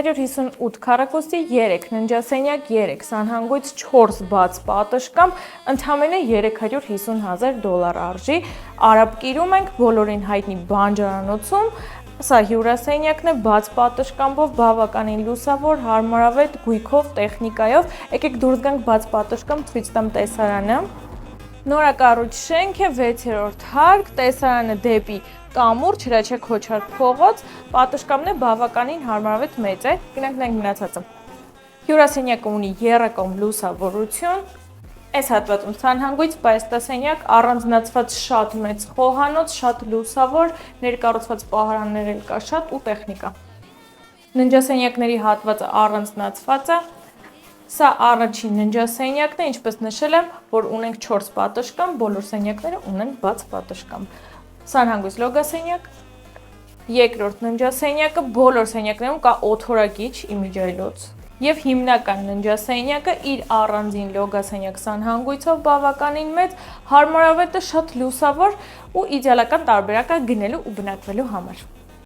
158 քառակուսի 3 ննջասենյակ 3 սանհանգույց 4 բաց պատշգամբ ընդամենը $350,000 արժի, արաբկիրում ենք բոլորին հայտնի բանջարանոցում, սա հյուրասենյակն է բաց պատշգամբով, բավականին լուսավոր, հարմարավետ, գույքով, տեխնիկայով, եկեք դուրս գանք բաց պատշգամբ ցույց տամ տեսարանը։ Նորակառույց շենք է 6-րդ հարկ, տեսարանը դեպի կամուրջ, Հրաչյա Քոչար փողոց, պատշգամբն է բավականին հարմարավետ մեծ է, գնանք նայենք մնացածը։ Հյուրասենյակը ունի եռակողմ լուսավորություն, այս հատվածում սանհանգույց պայստասենյակ, առանձնացված շատ մեծ խոհանոց, շատ լուսավոր, ներկառուցված պահարաններ էլ կա շատ ու տեխնիկա։ Ննջասենյակների հատվածը առանձնացված է։ Սա առաջին ննջասենյակն է, ինչպես նշել եմ, որ ունենք 4 պատշգամբ, բոլոր սենյակները ունեն բաց պատշգամբ։ Սանհանգույց լոգասենյակ, երկրորդ ննջասենյակը, բոլոր սենյակներում կա օդորակիչ իմիջիայլոց եւ հիմնական ննջասենյակը իր առանձին լոգասենյակ սանհանգույցով բավականին մեծ, հարմարավետ է, շատ լուսավոր ու իդեալական տարբերակ է գնելու ու բնակվելու համար։